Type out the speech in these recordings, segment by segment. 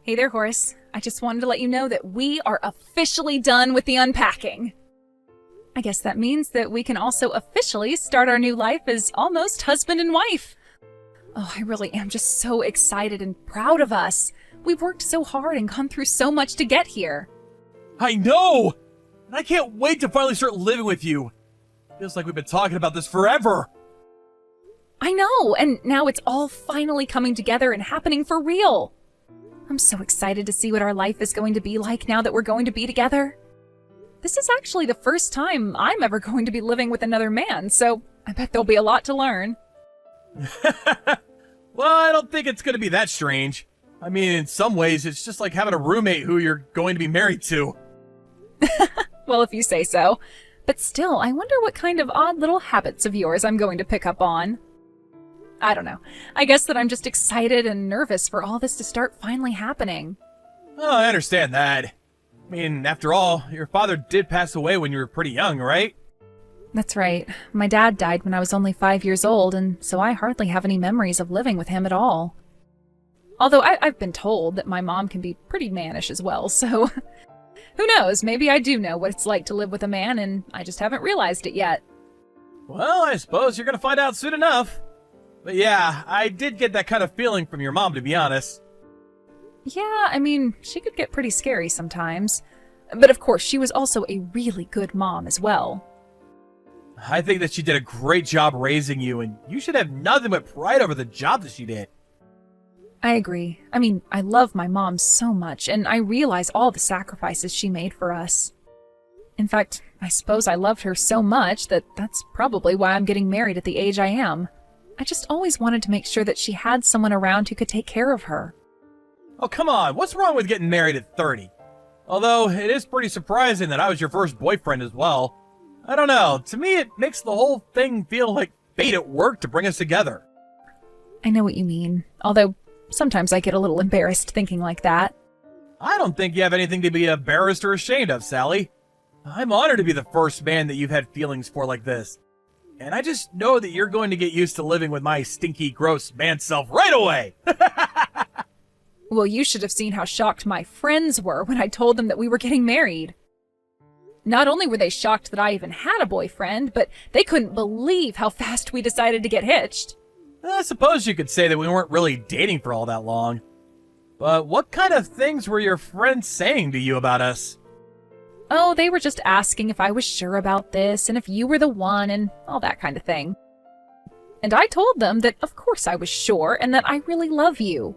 Hey there, Horace. I just wanted to let you know that we are officially done with the unpacking. I guess that means that we can also officially start our new life as almost husband and wife. Oh, I really am just so excited and proud of us. We've worked so hard and gone through so much to get here. I know! And I can't wait to finally start living with you. Feels like we've been talking about this forever. I know, and now it's all finally coming together and happening for real. I'm so excited to see what our life is going to be like now that we're going to be together. This is actually the first time I'm ever going to be living with another man, so I bet there'll be a lot to learn. Well, I don't think it's going to be that strange. I mean, in some ways, it's just like having a roommate who you're going to be married to. Well, if you say so. But still, I wonder what kind of odd little habits of yours I'm going to pick up on. I don't know. I guess that I'm just excited and nervous for all this to start finally happening. Oh, I understand that. I mean, after all, your father did pass away when you were pretty young, right? That's right. My dad died when I was only 5 years old, and so I hardly have any memories of living with him at all. Although I've been told that my mom can be pretty mannish as well, so who knows, maybe I do know what it's like to live with a man, and I just haven't realized it yet. Well, I suppose you're going to find out soon enough. But yeah, I did get that kind of feeling from your mom, to be honest. Yeah, I mean, she could get pretty scary sometimes. But of course, she was also a really good mom as well. I think that she did a great job raising you, and you should have nothing but pride over the job that she did. I agree. I mean, I love my mom so much, and I realize all the sacrifices she made for us. In fact, I suppose I loved her so much that that's probably why I'm getting married at the age I am. I just always wanted to make sure that she had someone around who could take care of her. Oh, come on. What's wrong with getting married at 30? Although, it is pretty surprising that I was your first boyfriend as well. I don't know. To me, it makes the whole thing feel like fate at work to bring us together. I know what you mean. Although, sometimes I get a little embarrassed thinking like that. I don't think you have anything to be embarrassed or ashamed of, Sally. I'm honored to be the first man that you've had feelings for like this. And I just know that you're going to get used to living with my stinky, gross man self right away. Well, you should have seen how shocked my friends were when I told them that we were getting married. Not only were they shocked that I even had a boyfriend, but they couldn't believe how fast we decided to get hitched. I suppose you could say that we weren't really dating for all that long. But what kind of things were your friends saying to you about us? Oh, they were just asking if I was sure about this and if you were the one and all that kind of thing. And I told them that of course I was sure and that I really love you.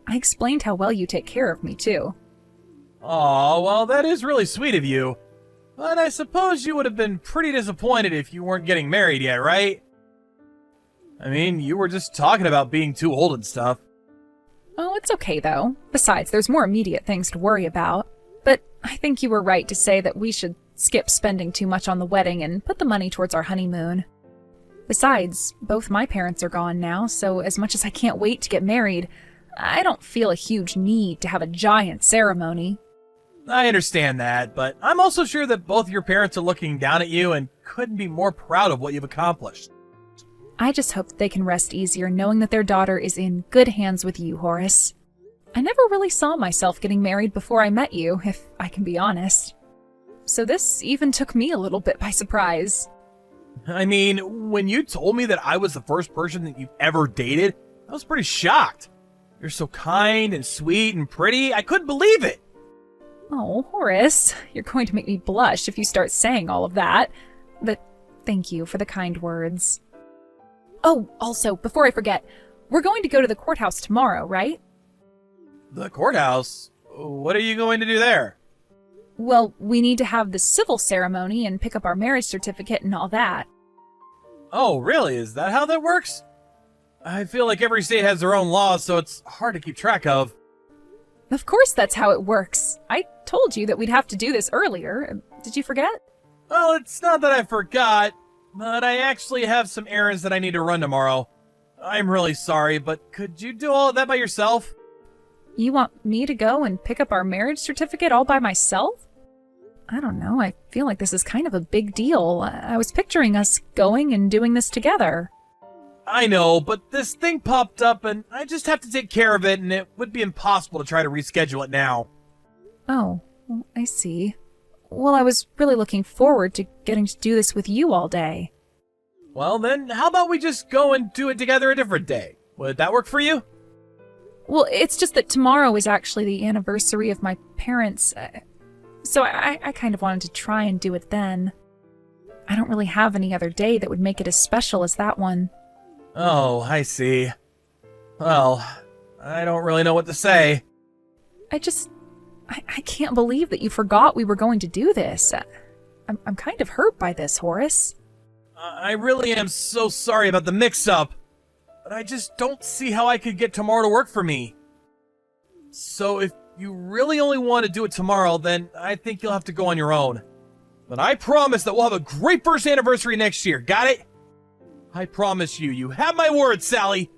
I explained how well you take care of me, too. Aw, well, that is really sweet of you. But I suppose you would have been pretty disappointed if you weren't getting married yet, right? I mean, you were just talking about being too old and stuff. Oh, it's okay, though. Besides, there's more immediate things to worry about. But I think you were right to say that we should skip spending too much on the wedding and put the money towards our honeymoon. Besides, both my parents are gone now, so as much as I can't wait to get married, I don't feel a huge need to have a giant ceremony. I understand that, but I'm also sure that both your parents are looking down at you and couldn't be more proud of what you've accomplished. I just hope that they can rest easier knowing that their daughter is in good hands with you, Horace. I never really saw myself getting married before I met you, if I can be honest. So this even took me a little bit by surprise. I mean, when you told me that I was the first person that you've ever dated, I was pretty shocked. You're so kind and sweet and pretty, I couldn't believe it. Oh, Horace, you're going to make me blush if you start saying all of that. But thank you for the kind words. Oh, also, before I forget, we're going to go to the courthouse tomorrow, right? The courthouse? What are you going to do there? Well, we need to have the civil ceremony and pick up our marriage certificate and all that. Oh, really? Is that how that works? I feel like every state has their own laws, so it's hard to keep track of. Of course that's how it works. I told you that we'd have to do this earlier. Did you forget? Well, it's not that I forgot, but I actually have some errands that I need to run tomorrow. I'm really sorry, but could you do all of that by yourself? You want me to go and pick up our marriage certificate all by myself? I don't know, I feel like this is kind of a big deal. I was picturing us going and doing this together. I know, but this thing popped up and I just have to take care of it, and it would be impossible to try to reschedule it now. Oh, well, I see. Well, I was really looking forward to getting to do this with you all day. Well then, how about we just go and do it together a different day? Would that work for you? Well, it's just that tomorrow is actually the anniversary of my parents, so I kind of wanted to try and do it then. I don't really have any other day that would make it as special as that one. Oh, I see. Well, I don't really know what to say. I can't believe that you forgot we were going to do this. I'm kind of hurt by this, Horace. I really am so sorry about the mix-up, but I just don't see how I could get tomorrow to work for me. So if you really only want to do it tomorrow, then I think you'll have to go on your own. But I promise that we'll have a great first anniversary next year, got it? I promise you, you have my word, Sally!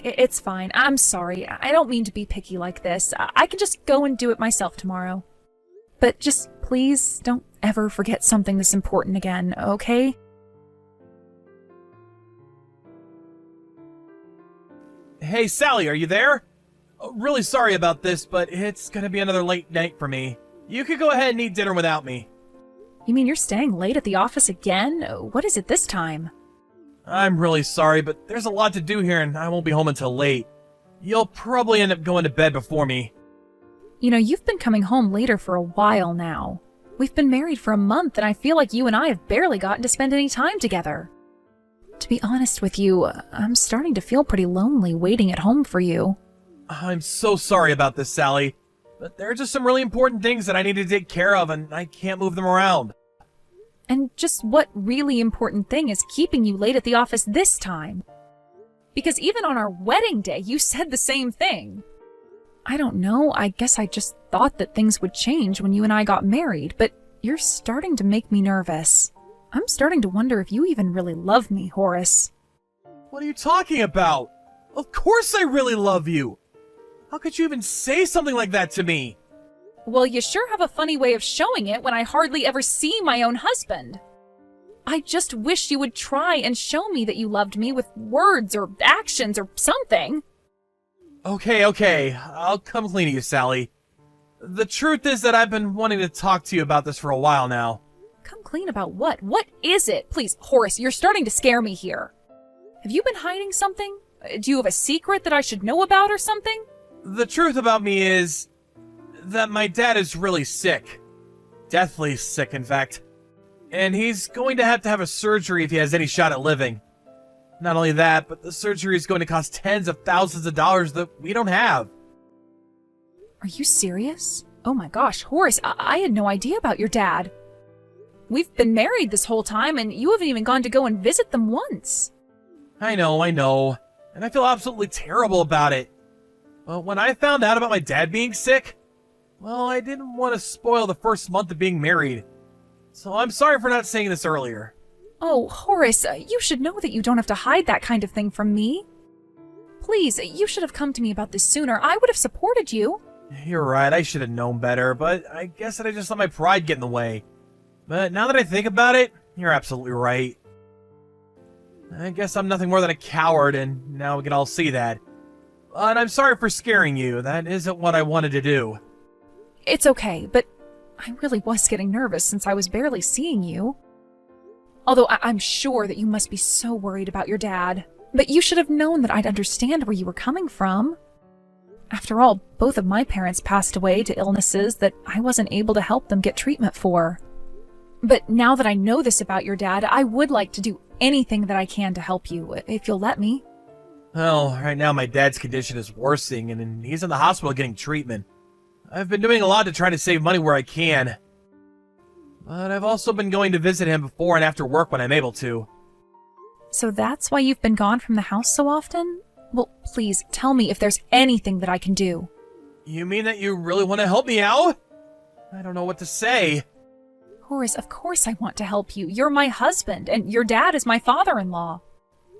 It's fine. I'm sorry. I don't mean to be picky like this. I can just go and do it myself tomorrow. But just please don't ever forget something this important again, okay? Hey, Sally, are you there? Oh, really sorry about this, but it's gonna be another late night for me. You could go ahead and eat dinner without me. You mean you're staying late at the office again? What is it this time? I'm really sorry, but there's a lot to do here and I won't be home until late. You'll probably end up going to bed before me. You know, you've been coming home later for a while now. We've been married for a month and I feel like you and I have barely gotten to spend any time together. To be honest with you, I'm starting to feel pretty lonely waiting at home for you. I'm so sorry about this, Sally, but there are just some really important things that I need to take care of and I can't move them around. And just what really important thing is keeping you late at the office this time? Because even on our wedding day, you said the same thing. I don't know, I guess I just thought that things would change when you and I got married, but you're starting to make me nervous. I'm starting to wonder if you even really love me, Horace. What are you talking about? Of course I really love you. How could you even say something like that to me? Well, you sure have a funny way of showing it when I hardly ever see my own husband. I just wish you would try and show me that you loved me with words or actions or something. Okay, I'll come clean to you, Sally. The truth is that I've been wanting to talk to you about this for a while now. Come clean about what? What is it? Please, Horace, you're starting to scare me here. Have you been hiding something? Do you have a secret that I should know about or something? The truth about me is that my dad is really sick. Deathly sick, in fact. And he's going to have a surgery if he has any shot at living. Not only that, but the surgery is going to cost tens of thousands of dollars that we don't have. Are you serious? Oh my gosh, Horace, I had no idea about your dad. We've been married this whole time and you haven't even gone to go and visit them once. I know. And I feel absolutely terrible about it. But when I found out about my dad being sick, well, I didn't want to spoil the first month of being married. So I'm sorry for not saying this earlier. Oh, Horace, you should know that you don't have to hide that kind of thing from me. Please, you should have come to me about this sooner. I would have supported you. You're right, I should have known better, but I guess that I just let my pride get in the way. But now that I think about it, you're absolutely right. I guess I'm nothing more than a coward, and now we can all see that. But I'm sorry for scaring you. That isn't what I wanted to do. It's okay, but I really was getting nervous since I was barely seeing you. Although I'm sure that you must be so worried about your dad. But you should have known that I'd understand where you were coming from. After all, both of my parents passed away to illnesses that I wasn't able to help them get treatment for. But now that I know this about your dad, I would like to do anything that I can to help you, if you'll let me. Well, right now my dad's condition is worsening, and he's in the hospital getting treatment. I've been doing a lot to try to save money where I can. But I've also been going to visit him before and after work when I'm able to. So that's why you've been gone from the house so often? Well, please, tell me if there's anything that I can do. You mean that you really want to help me out? I don't know what to say. Horace, of course I want to help you. You're my husband, and your dad is my father-in-law.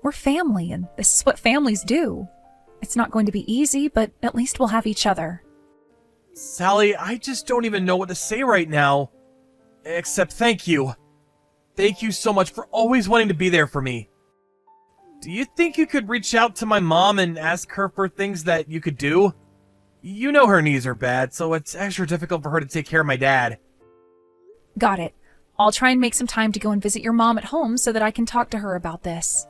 We're family, and this is what families do. It's not going to be easy, but at least we'll have each other. Sally, I just don't even know what to say right now. Except thank you. Thank you so much for always wanting to be there for me. do you think you could reach out to my mom and ask her for things that you could do? You know her knees are bad, so it's extra difficult for her to take care of my dad. Got it. I'll try and make some time to go and visit your mom at home so that I can talk to her about this.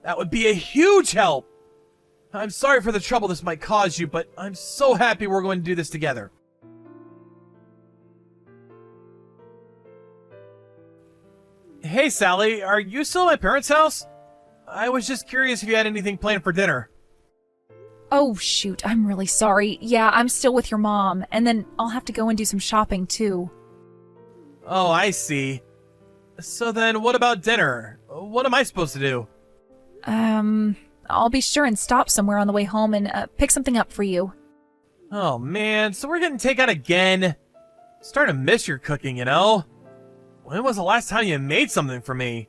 That would be a huge help! I'm sorry for the trouble this might cause you, but I'm so happy we're going to do this together. Hey, Sally, are you still at my parents' house? I was just curious if you had anything planned for dinner. Oh, shoot, I'm really sorry. Yeah, I'm still with your mom, and then I'll have to go and do some shopping, too. Oh, I see. So then, what about dinner? What am I supposed to do? I'll be sure and stop somewhere on the way home and pick something up for you. Oh, man, so we're getting takeout again? Starting to miss your cooking, you know? When was the last time you made something for me?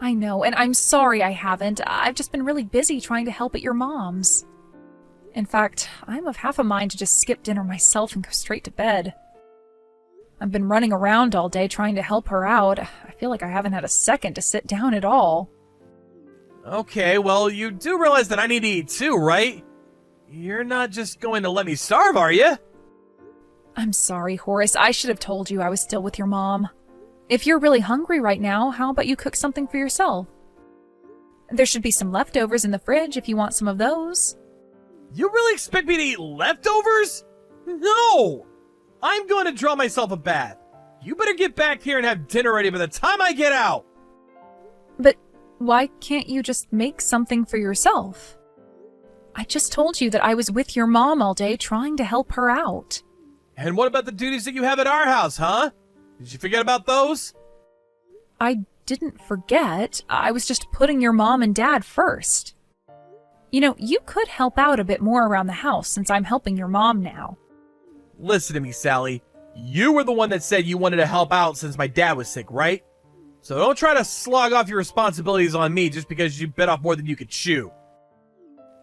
I know, and I'm sorry I haven't. I've just been really busy trying to help at your mom's. In fact, I'm of half a mind to just skip dinner myself and go straight to bed. I've been running around all day trying to help her out. I feel like I haven't had a second to sit down at all. Okay, well, you do realize that I need to eat too, right? You're not just going to let me starve, are you? I'm sorry, Horace. I should have told you I was still with your mom. If you're really hungry right now, how about you cook something for yourself? There should be some leftovers in the fridge if you want some of those. You really expect me to eat leftovers? No! I'm going to draw myself a bath. You better get back here and have dinner ready by the time I get out. But why can't you just make something for yourself? I just told you that I was with your mom all day trying to help her out. And what about the duties that you have at our house, huh? Did you forget about those? I didn't forget. I was just putting your mom and dad first. You know, you could help out a bit more around the house since I'm helping your mom now. Listen to me, Sally. You were the one that said you wanted to help out since my dad was sick, right? So don't try to slog off your responsibilities on me just because you bit off more than you could chew.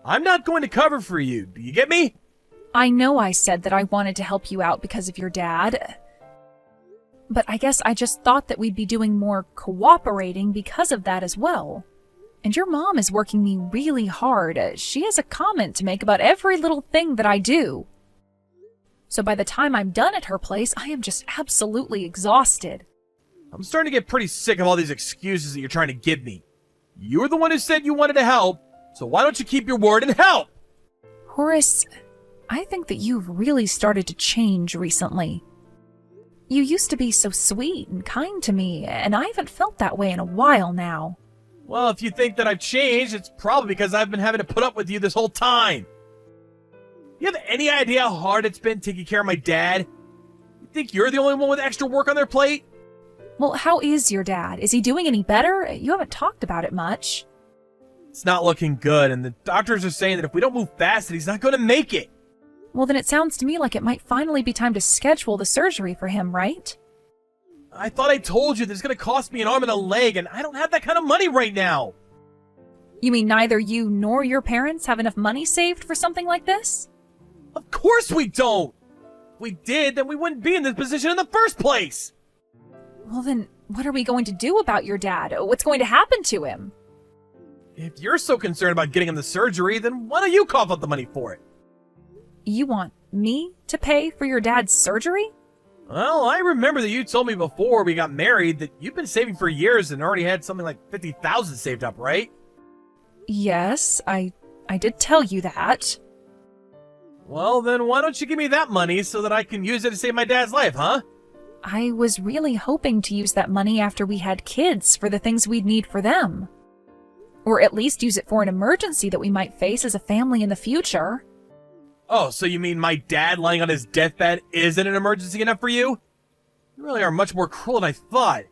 I'm not going to cover for you. Do you get me? I know I said that I wanted to help you out because of your dad. But I guess I just thought that we'd be doing more cooperating because of that as well. And your mom is working me really hard. She has a comment to make about every little thing that I do. So by the time I'm done at her place, I am just absolutely exhausted. I'm starting to get pretty sick of all these excuses that you're trying to give me. You're the one who said you wanted to help, so why don't you keep your word and help? Horace, I think that you've really started to change recently. You used to be so sweet and kind to me, and I haven't felt that way in a while now. Well, if you think that I've changed, it's probably because I've been having to put up with you this whole time. You have any idea how hard it's been taking care of my dad? You think you're the only one with extra work on their plate? Well, how is your dad? Is he doing any better? You haven't talked about it much. It's not looking good, and the doctors are saying that if we don't move fast, that he's not going to make it. Well, then it sounds to me like it might finally be time to schedule the surgery for him, right? I thought I told you that it's going to cost me an arm and a leg, and I don't have that kind of money right now. You mean neither you nor your parents have enough money saved for something like this? Of course we don't! If we did, then we wouldn't be in this position in the first place! Well then, what are we going to do about your dad? What's going to happen to him? If you're so concerned about getting him the surgery, then why don't you cough up the money for it? You want me to pay for your dad's surgery? Well, I remember that you told me before we got married that you've been saving for years and already had something like $50,000 saved up, right? Yes, I did tell you that. Well, then why don't you give me that money so that I can use it to save my dad's life, huh? I was really hoping to use that money after we had kids for the things we'd need for them. Or at least use it for an emergency that we might face as a family in the future. Oh, so you mean my dad lying on his deathbed isn't an emergency enough for you? You really are much more cruel than I thought.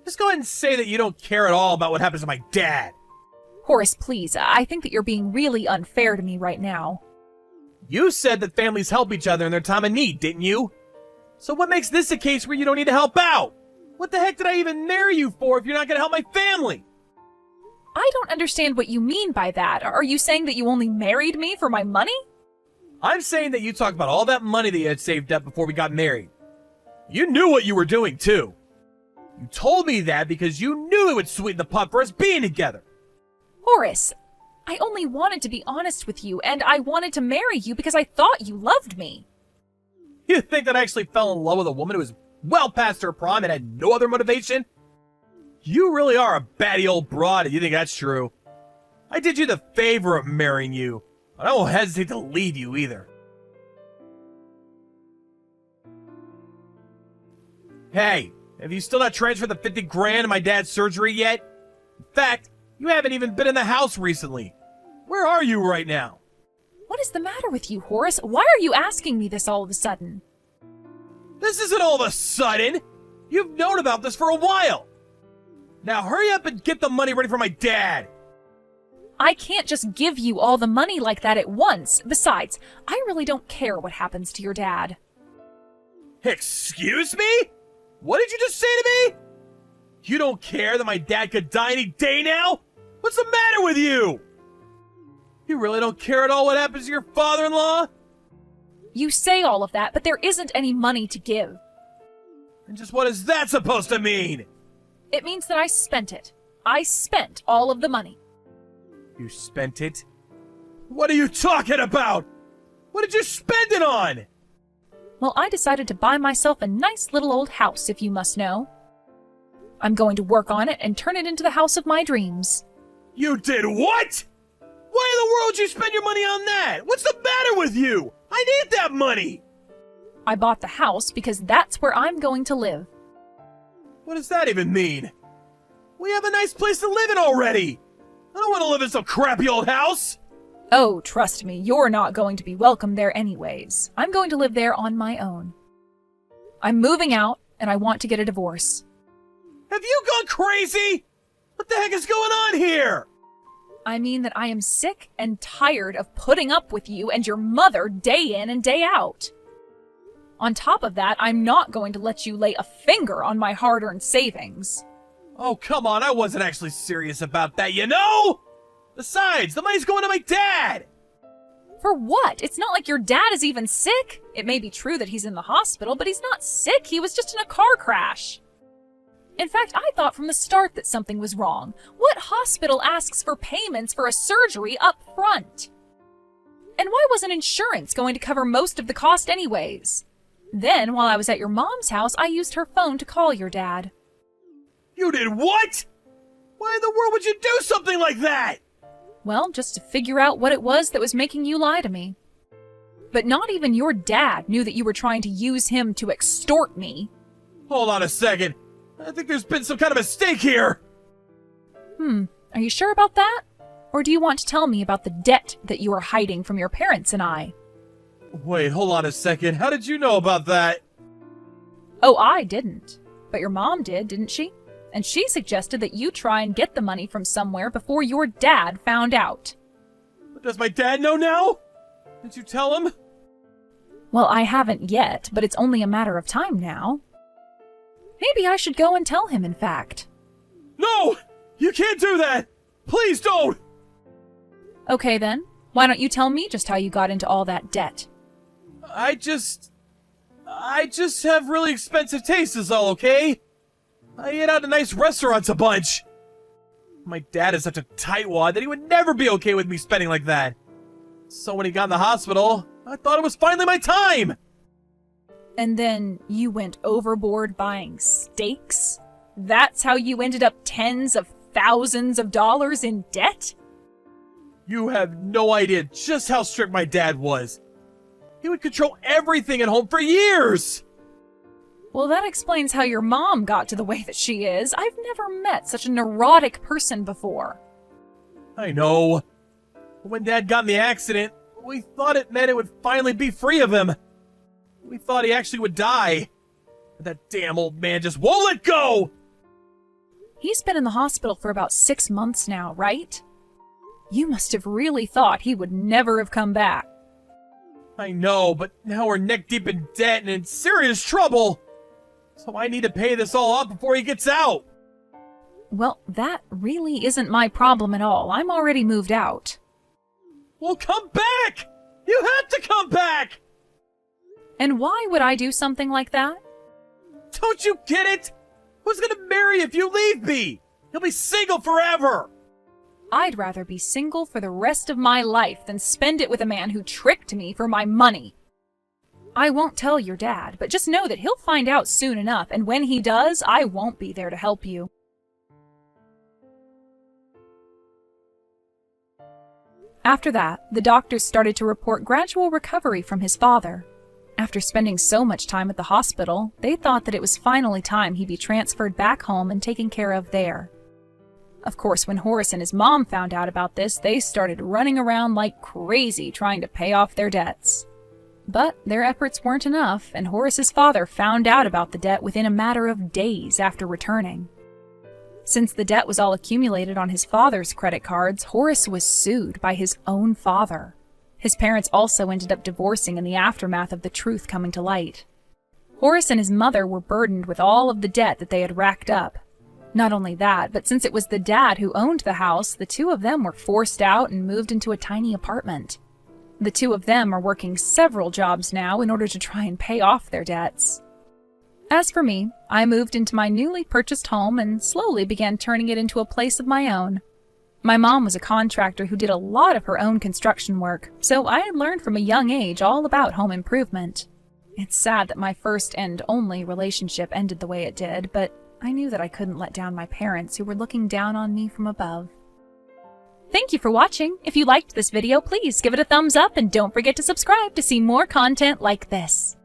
Just go ahead and say that you don't care at all about what happens to my dad. Horace, please, I think that you're being really unfair to me right now. You said that families help each other in their time of need, didn't you? So what makes this a case where you don't need to help out? What the heck did I even marry you for if you're not going to help my family? I don't understand what you mean by that. Are you saying that you only married me for my money? I'm saying that you talked about all that money that you had saved up before we got married. You knew what you were doing, too. You told me that because you knew it would sweeten the pot for us being together. Horace, I only wanted to be honest with you, and I wanted to marry you because I thought you loved me. You think that I actually fell in love with a woman who was well past her prime and had no other motivation? You really are a batty old broad if you think that's true. I did you the favor of marrying you, but I won't hesitate to leave you either. Hey, have you still not transferred the 50 grand to my dad's surgery yet? In fact, you haven't even been in the house recently. Where are you right now? What is the matter with you, Horace? Why are you asking me this all of a sudden? This isn't all of a sudden. You've known about this for a while. Now hurry up and get the money ready for my dad. I can't just give you all the money like that at once. Besides, I really don't care what happens to your dad. Excuse me? What did you just say to me? You don't care that my dad could die any day now? What's the matter with you? You really don't care at all what happens to your father-in-law? You say all of that, but there isn't any money to give. And just what is that supposed to mean? It means that I spent it. I spent all of the money. You spent it? What are you talking about? What did you spend it on? Well, I decided to buy myself a nice little old house, if you must know. I'm going to work on it and turn it into the house of my dreams. You did what? Why in the world would you spend your money on that? What's the matter with you? I need that money! I bought the house because that's where I'm going to live. What does that even mean? We have a nice place to live in already! I don't want to live in some crappy old house! Oh, trust me, you're not going to be welcome there anyways. I'm going to live there on my own. I'm moving out, and I want to get a divorce. Have you gone crazy? What the heck is going on here? I mean that I am sick and tired of putting up with you and your mother day in and day out. On top of that, I'm not going to let you lay a finger on my hard-earned savings. Oh, come on, I wasn't actually serious about that, you know? Besides, the money's going to my dad! For what? It's not like your dad is even sick. It may be true that he's in the hospital, but he's not sick. He was just in a car crash. In fact, I thought from the start that something was wrong. What hospital asks for payments for a surgery up front? And why wasn't insurance going to cover most of the cost anyways? Then, while I was at your mom's house, I used her phone to call your dad. You did what? Why in the world would you do something like that? Well, just to figure out what it was that was making you lie to me. But not even your dad knew that you were trying to use him to extort me. Hold on a second. I think there's been some kind of mistake here. Are you sure about that? Or do you want to tell me about the debt that you are hiding from your parents and I? Wait, hold on a second. How did you know about that? Oh, I didn't. But your mom did, didn't she? And she suggested that you try and get the money from somewhere before your dad found out. Does my dad know now? Did you tell him? Well, I haven't yet, but it's only a matter of time now. Maybe I should go and tell him, in fact. No! You can't do that! Please don't! Okay then, why don't you tell me just how you got into all that debt? I just have really expensive tastes is all, okay? I eat out at nice restaurants a bunch. My dad is such a tightwad that he would never be okay with me spending like that. So when he got in the hospital, I thought it was finally my time. And then you went overboard buying steaks? That's how you ended up tens of thousands of dollars in debt? You have no idea just how strict my dad was. He would control everything at home for years. Well, that explains how your mom got to the way that she is. I've never met such a neurotic person before. I know. When Dad got in the accident, we thought it meant it would finally be free of him. We thought he actually would die. But that damn old man just won't let go! He's been in the hospital for about 6 months now, right? You must have really thought he would never have come back. I know, but now we're neck deep in debt and in serious trouble. So I need to pay this all off before he gets out. Well, that really isn't my problem at all. I'm already moved out. Well, come back! You have to come back! And why would I do something like that? Don't you get it? Who's gonna marry if you leave me? He'll be single forever! I'd rather be single for the rest of my life than spend it with a man who tricked me for my money. I won't tell your dad, but just know that he'll find out soon enough, and when he does, I won't be there to help you. After that, the doctors started to report gradual recovery from his father. After spending so much time at the hospital, they thought that it was finally time he be transferred back home and taken care of there. Of course, when Horace and his mom found out about this, they started running around like crazy trying to pay off their debts. But their efforts weren't enough, and Horace's father found out about the debt within a matter of days after returning. Since the debt was all accumulated on his father's credit cards, Horace was sued by his own father. His parents also ended up divorcing in the aftermath of the truth coming to light. Horace and his mother were burdened with all of the debt that they had racked up. Not only that, but since it was the dad who owned the house, the two of them were forced out and moved into a tiny apartment. The two of them are working several jobs now in order to try and pay off their debts. As for me, I moved into my newly purchased home and slowly began turning it into a place of my own. My mom was a contractor who did a lot of her own construction work, so I had learned from a young age all about home improvement. It's sad that my first and only relationship ended the way it did, but I knew that I couldn't let down my parents who were looking down on me from above. Thank you for watching. If you liked this video, please give it a thumbs up and don't forget to subscribe to see more content like this.